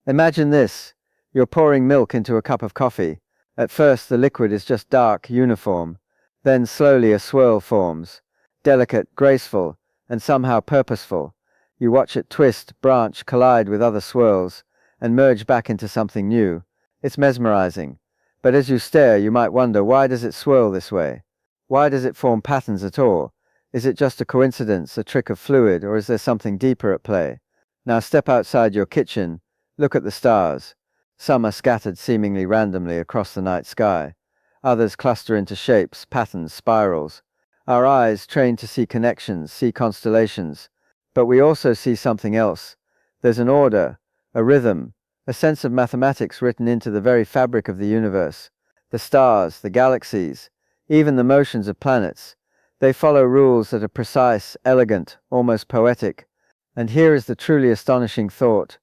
Imagine this. You're pouring milk into a cup of coffee. At first the liquid is just dark, uniform. Then slowly a swirl forms. Delicate, graceful, and somehow purposeful. You watch it twist, branch, collide with other swirls, and merge back into something new. It's mesmerizing. But as you stare, you might wonder, why does it swirl this way? Why does it form patterns at all? Is it just a coincidence, a trick of fluid, or is there something deeper at play? Now step outside your kitchen. Look at the stars. Some are scattered seemingly randomly across the night sky. Others cluster into shapes, patterns, spirals. Our eyes, trained to see connections, see constellations. But we also see something else. There's an order, a rhythm, a sense of mathematics written into the very fabric of the universe. The stars, the galaxies, even the motions of planets. They follow rules that are precise, elegant, almost poetic. And here is the truly astonishing thought.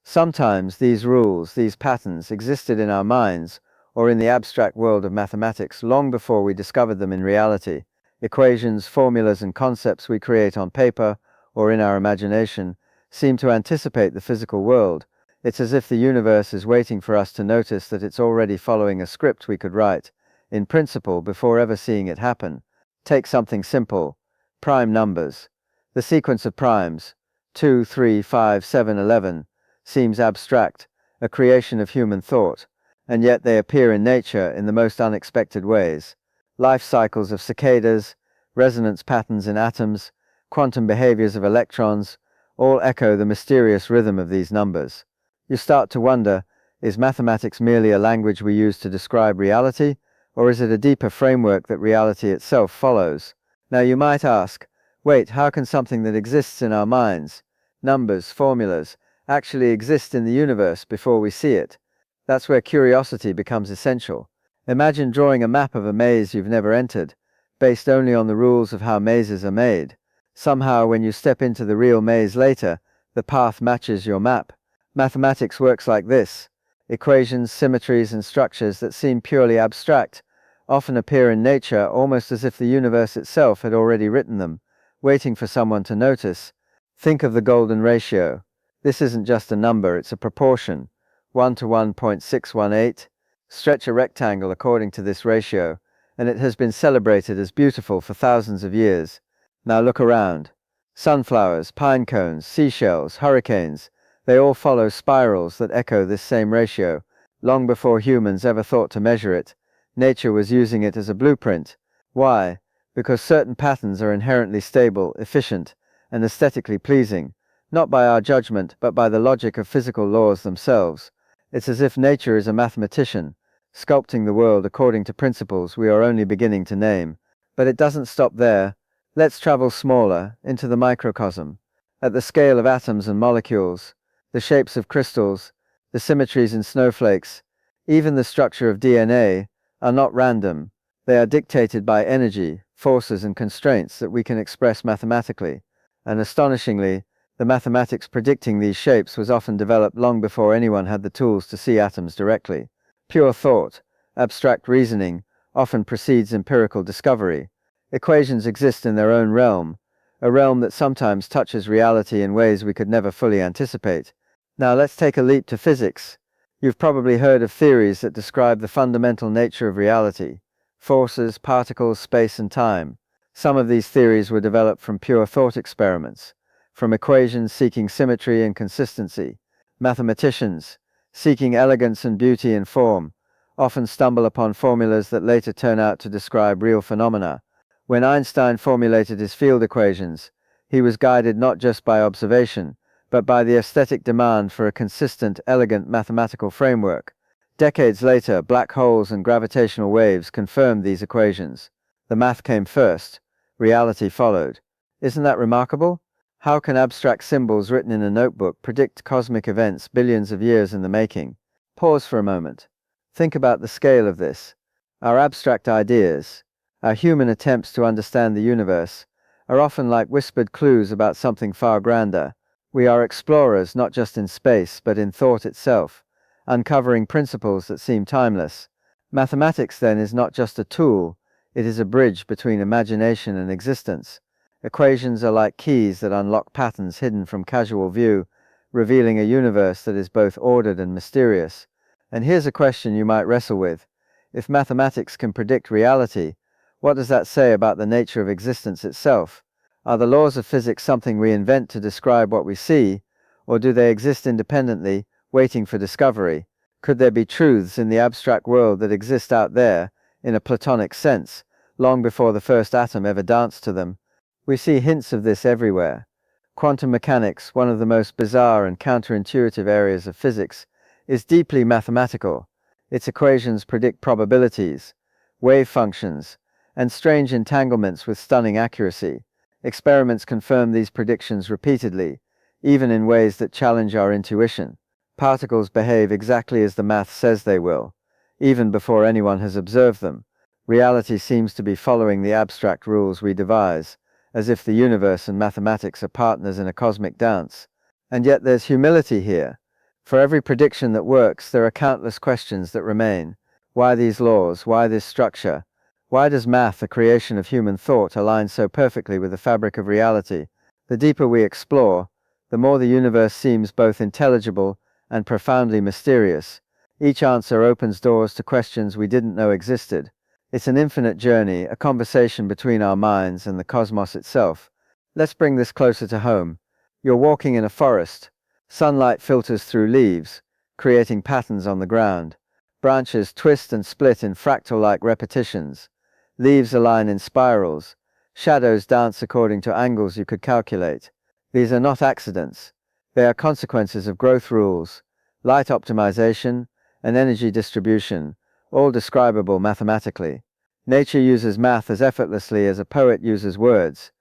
Sometimes these rules, these patterns, existed in our minds or in the abstract world of mathematics long before we discovered them in reality. Equations, formulas, and concepts we create on paper or in our imagination seem to anticipate the physical world. It's as if the universe is waiting for us to notice that it's already following a script we could write, in principle, before ever seeing it happen. Take something simple. Prime numbers. The sequence of primes, 2, 3, 5, 7, 11, seems abstract, a creation of human thought, and yet they appear in nature in the most unexpected ways. Life cycles of cicadas, resonance patterns in atoms, quantum behaviors of electrons, all echo the mysterious rhythm of these numbers. You start to wonder, is mathematics merely a language we use to describe reality, or is it a deeper framework that reality itself follows? Now you might ask, wait, how can something that exists in our minds, numbers, formulas, actually exist in the universe before we see it? That's where curiosity becomes essential. Imagine drawing a map of a maze you've never entered, based only on the rules of how mazes are made. Somehow, when you step into the real maze later, the path matches your map. Mathematics works like this. Equations, symmetries, and structures that seem purely abstract often appear in nature almost as if the universe itself had already written them, waiting for someone to notice. Think of the golden ratio. This isn't just a number, it's a proportion. 1 to 1.618. Stretch a rectangle according to this ratio, and it has been celebrated as beautiful for thousands of years. Now look around. Sunflowers, pine cones, seashells, hurricanes, they all follow spirals that echo this same ratio. Long before humans ever thought to measure it, nature was using it as a blueprint. Why? Because certain patterns are inherently stable, efficient, and aesthetically pleasing, not by our judgment, but by the logic of physical laws themselves. It's as if nature is a mathematician, sculpting the world according to principles we are only beginning to name. But it doesn't stop there. Let's travel smaller, into the microcosm. At the scale of atoms and molecules, the shapes of crystals, the symmetries in snowflakes, even the structure of DNA, are not random. They are dictated by energy, forces, and constraints that we can express mathematically. And astonishingly, the mathematics predicting these shapes was often developed long before anyone had the tools to see atoms directly. Pure thought, abstract reasoning, often precedes empirical discovery. Equations exist in their own realm, a realm that sometimes touches reality in ways we could never fully anticipate. Now let's take a leap to physics. You've probably heard of theories that describe the fundamental nature of reality: forces, particles, space, and time. Some of these theories were developed from pure thought experiments, from equations seeking symmetry and consistency. Mathematicians, seeking elegance and beauty in form, often stumble upon formulas that later turn out to describe real phenomena. When Einstein formulated his field equations, he was guided not just by observation, but by the aesthetic demand for a consistent, elegant mathematical framework. Decades later, black holes and gravitational waves confirmed these equations. The math came first, reality followed. Isn't that remarkable? How can abstract symbols written in a notebook predict cosmic events billions of years in the making? Pause for a moment. Think about the scale of this. Our abstract ideas, our human attempts to understand the universe, are often like whispered clues about something far grander. We are explorers not just in space, but in thought itself, uncovering principles that seem timeless. Mathematics, then, is not just a tool, it is a bridge between imagination and existence. Equations are like keys that unlock patterns hidden from casual view, revealing a universe that is both ordered and mysterious. And here's a question you might wrestle with. If mathematics can predict reality, what does that say about the nature of existence itself? Are the laws of physics something we invent to describe what we see, or do they exist independently, waiting for discovery? Could there be truths in the abstract world that exist out there, in a Platonic sense, long before the first atom ever danced to them? We see hints of this everywhere. Quantum mechanics, one of the most bizarre and counterintuitive areas of physics, is deeply mathematical. Its equations predict probabilities, wave functions, and strange entanglements with stunning accuracy. Experiments confirm these predictions repeatedly, even in ways that challenge our intuition. Particles behave exactly as the math says they will, even before anyone has observed them. Reality seems to be following the abstract rules we devise, as if the universe and mathematics are partners in a cosmic dance. And yet there's humility here. For every prediction that works, there are countless questions that remain. Why these laws? Why this structure? Why does math, the creation of human thought, align so perfectly with the fabric of reality? The deeper we explore, the more the universe seems both intelligible and profoundly mysterious. Each answer opens doors to questions we didn't know existed. It's an infinite journey, a conversation between our minds and the cosmos itself. Let's bring this closer to home. You're walking in a forest. Sunlight filters through leaves, creating patterns on the ground. Branches twist and split in fractal-like repetitions. Leaves align in spirals. Shadows dance according to angles you could calculate. These are not accidents. They are consequences of growth rules, light optimization, and energy distribution, all describable mathematically. Nature uses math as effortlessly as a poet uses words,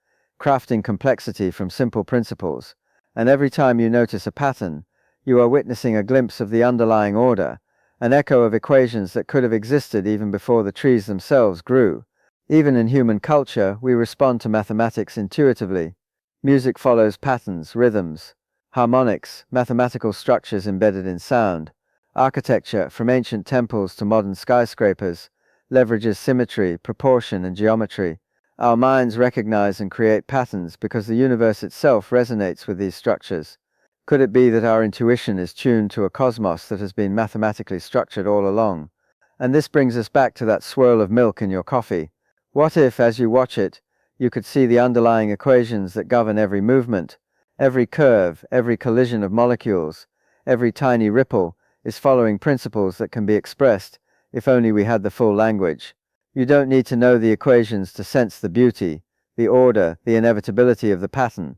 crafting complexity from simple principles. And every time you notice a pattern, you are witnessing a glimpse of the underlying order, an echo of equations that could have existed even before the trees themselves grew. Even in human culture, we respond to mathematics intuitively. Music follows patterns, rhythms, harmonics, mathematical structures embedded in sound. Architecture, from ancient temples to modern skyscrapers, leverages symmetry, proportion, and geometry. Our minds recognize and create patterns because the universe itself resonates with these structures. Could it be that our intuition is tuned to a cosmos that has been mathematically structured all along? And this brings us back to that swirl of milk in your coffee. What if, as you watch it, you could see the underlying equations that govern every movement, every curve, every collision of molecules, every tiny ripple is following principles that can be expressed, if only we had the full language. You don't need to know the equations to sense the beauty, the order, the inevitability of the pattern.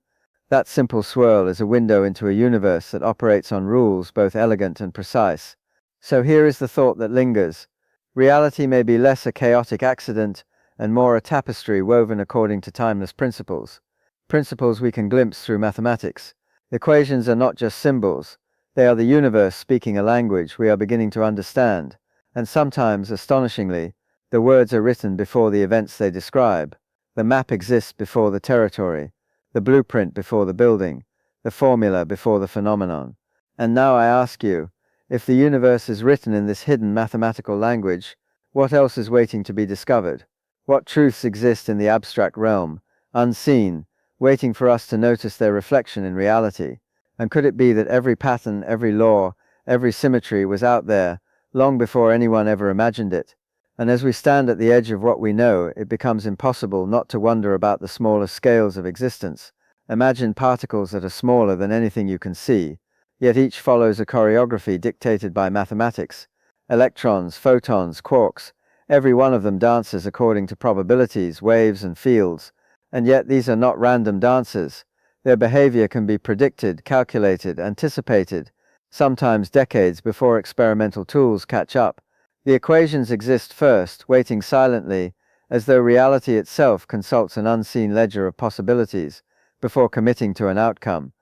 That simple swirl is a window into a universe that operates on rules both elegant and precise. So here is the thought that lingers. Reality may be less a chaotic accident and more a tapestry woven according to timeless principles. Principles we can glimpse through mathematics. Equations are not just symbols. They are the universe speaking a language we are beginning to understand. And sometimes, astonishingly, the words are written before the events they describe. The map exists before the territory, the blueprint before the building, the formula before the phenomenon. And now I ask you, if the universe is written in this hidden mathematical language, what else is waiting to be discovered? What truths exist in the abstract realm, unseen, waiting for us to notice their reflection in reality? And could it be that every pattern, every law, every symmetry was out there, long before anyone ever imagined it? And as we stand at the edge of what we know, it becomes impossible not to wonder about the smaller scales of existence. Imagine particles that are smaller than anything you can see, yet each follows a choreography dictated by mathematics. Electrons, photons, quarks, every one of them dances according to probabilities, waves, and fields. And yet these are not random dances. Their behavior can be predicted, calculated, anticipated, sometimes decades before experimental tools catch up. The equations exist first, waiting silently, as though reality itself consults an unseen ledger of possibilities before committing to an outcome.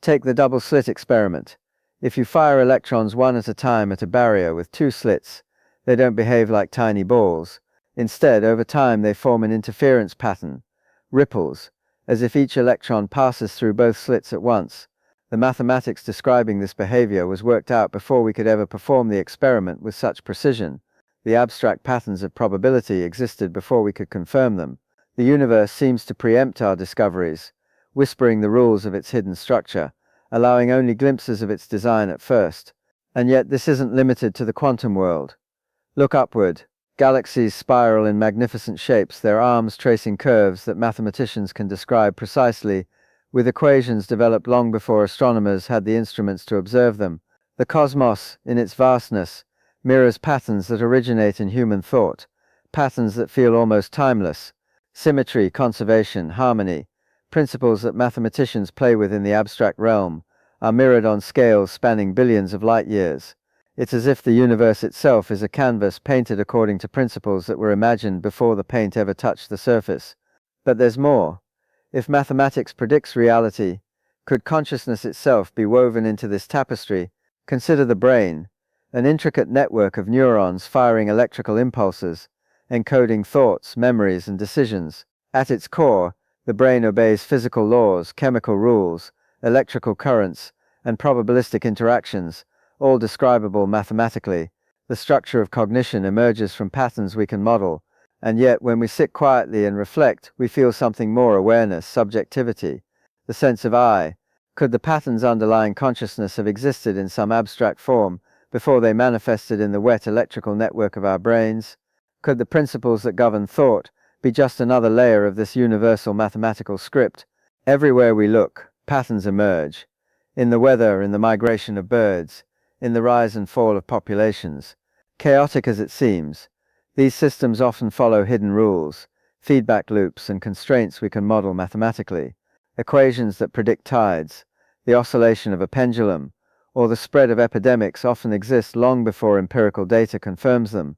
Take the double-slit experiment. If you fire electrons one at a time at a barrier with two slits, they don't behave like tiny balls. Instead, over time they form an interference pattern, ripples, as if each electron passes through both slits at once. The mathematics describing this behavior was worked out before we could ever perform the experiment with such precision. The abstract patterns of probability existed before we could confirm them. The universe seems to preempt our discoveries, whispering the rules of its hidden structure. allowing only glimpses of its design at first. And yet this isn't limited to the quantum world. Look upward. Galaxies spiral in magnificent shapes, their arms tracing curves that mathematicians can describe precisely, with equations developed long before astronomers had the instruments to observe them. The cosmos, in its vastness, mirrors patterns that originate in human thought, patterns that feel almost timeless. Symmetry, conservation, harmony, principles that mathematicians play with in the abstract realm, are mirrored on scales spanning billions of light years. It's as if the universe itself is a canvas painted according to principles that were imagined before the paint ever touched the surface. But there's more. If mathematics predicts reality, could consciousness itself be woven into this tapestry? Consider the brain, an intricate network of neurons firing electrical impulses, encoding thoughts, memories, and decisions. At its core, the brain obeys physical laws, chemical rules, electrical currents, and probabilistic interactions, all describable mathematically. The structure of cognition emerges from patterns we can model, and yet when we sit quietly and reflect, we feel something more: awareness, subjectivity, the sense of I. Could the patterns underlying consciousness have existed in some abstract form before they manifested in the wet electrical network of our brains? Could the principles that govern thought be just another layer of this universal mathematical script? Everywhere we look, patterns emerge. In the weather, in the migration of birds, in the rise and fall of populations. Chaotic as it seems, these systems often follow hidden rules, feedback loops, and constraints we can model mathematically. Equations that predict tides, the oscillation of a pendulum, or the spread of epidemics often exist long before empirical data confirms them.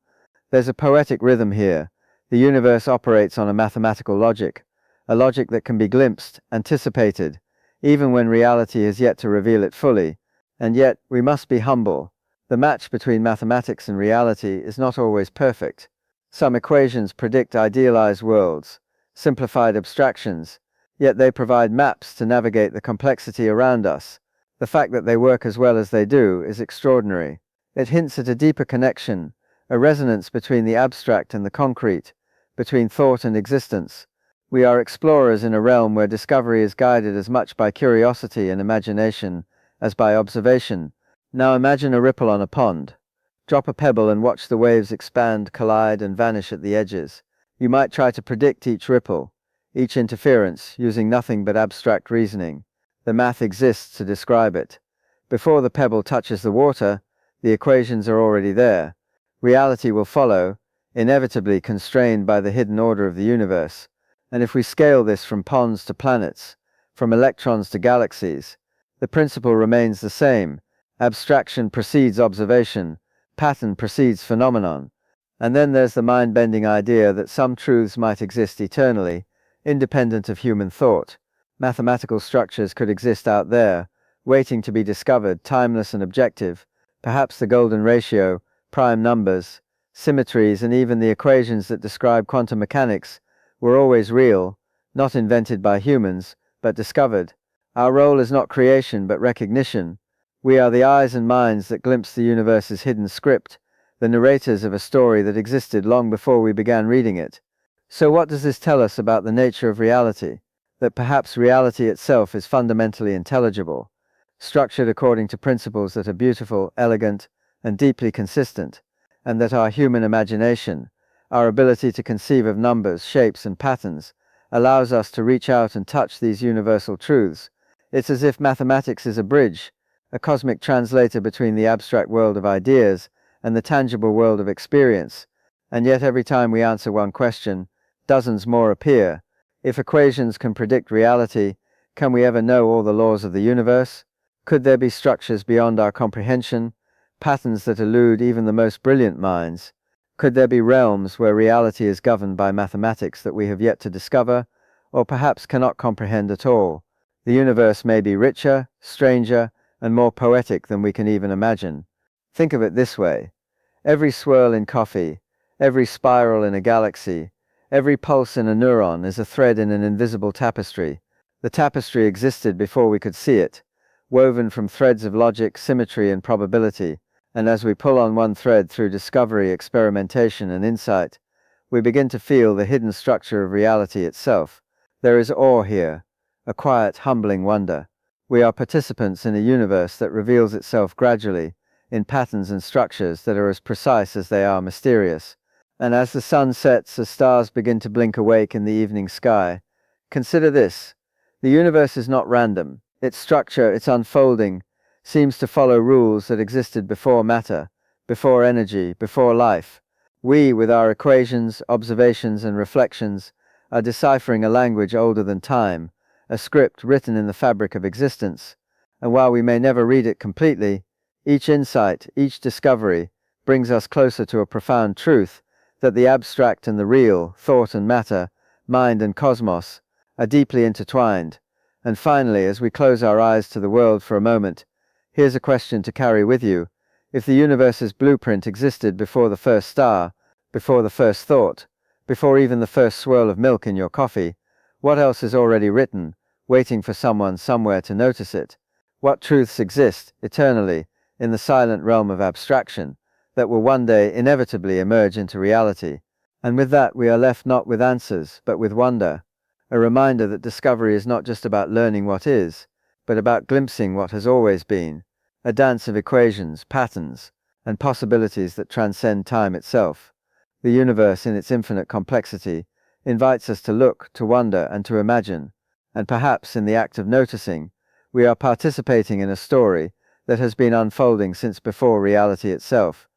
There's a poetic rhythm here. The universe operates on a mathematical logic, a logic that can be glimpsed, anticipated, even when reality has yet to reveal it fully. And yet, we must be humble. The match between mathematics and reality is not always perfect. Some equations predict idealized worlds, simplified abstractions, yet they provide maps to navigate the complexity around us. The fact that they work as well as they do is extraordinary. It hints at a deeper connection, a resonance between the abstract and the concrete, between thought and existence. We are explorers in a realm where discovery is guided as much by curiosity and imagination as by observation. Now imagine a ripple on a pond. Drop a pebble and watch the waves expand, collide, and vanish at the edges. You might try to predict each ripple, each interference, using nothing but abstract reasoning. The math exists to describe it. Before the pebble touches the water, the equations are already there. Reality will follow, inevitably constrained by the hidden order of the universe. And if we scale this from ponds to planets, from electrons to galaxies, the principle remains the same. Abstraction precedes observation, pattern precedes phenomenon. And then there's the mind-bending idea that some truths might exist eternally, independent of human thought. Mathematical structures could exist out there, waiting to be discovered, timeless and objective. Perhaps the golden ratio, prime numbers, symmetries, and even the equations that describe quantum mechanics were always real, not invented by humans, but discovered. Our role is not creation, but recognition. We are the eyes and minds that glimpse the universe's hidden script, the narrators of a story that existed long before we began reading it. So what does this tell us about the nature of reality? That perhaps reality itself is fundamentally intelligible, structured according to principles that are beautiful, elegant, and deeply consistent, and that our human imagination, our ability to conceive of numbers, shapes, and patterns, allows us to reach out and touch these universal truths. It's as if mathematics is a bridge, a cosmic translator between the abstract world of ideas and the tangible world of experience. And yet every time we answer one question, dozens more appear. If equations can predict reality, can we ever know all the laws of the universe? Could there be structures beyond our comprehension, patterns that elude even the most brilliant minds? Could there be realms where reality is governed by mathematics that we have yet to discover, or perhaps cannot comprehend at all? The universe may be richer, stranger, and more poetic than we can even imagine. Think of it this way. Every swirl in coffee, every spiral in a galaxy, every pulse in a neuron is a thread in an invisible tapestry. The tapestry existed before we could see it, woven from threads of logic, symmetry, and probability. And as we pull on one thread through discovery, experimentation, and insight, we begin to feel the hidden structure of reality itself. There is awe here, a quiet, humbling wonder. We are participants in a universe that reveals itself gradually, in patterns and structures that are as precise as they are mysterious. And as the sun sets, as stars begin to blink awake in the evening sky, consider this: the universe is not random. Its structure, its unfolding, seems to follow rules that existed before matter, before energy, before life. We, with our equations, observations, and reflections, are deciphering a language older than time, a script written in the fabric of existence. And while we may never read it completely, each insight, each discovery, brings us closer to a profound truth: that the abstract and the real, thought and matter, mind and cosmos, are deeply intertwined. And finally, as we close our eyes to the world for a moment, here's a question to carry with you. If the universe's blueprint existed before the first star, before the first thought, before even the first swirl of milk in your coffee, what else is already written, waiting for someone somewhere to notice it? What truths exist, eternally, in the silent realm of abstraction, that will one day inevitably emerge into reality? And with that, we are left not with answers, but with wonder. A reminder that discovery is not just about learning what is, but about glimpsing what has always been, a dance of equations, patterns, and possibilities that transcend time itself. The universe, in its infinite complexity, invites us to look, to wonder, and to imagine, and perhaps in the act of noticing, we are participating in a story that has been unfolding since before reality itself.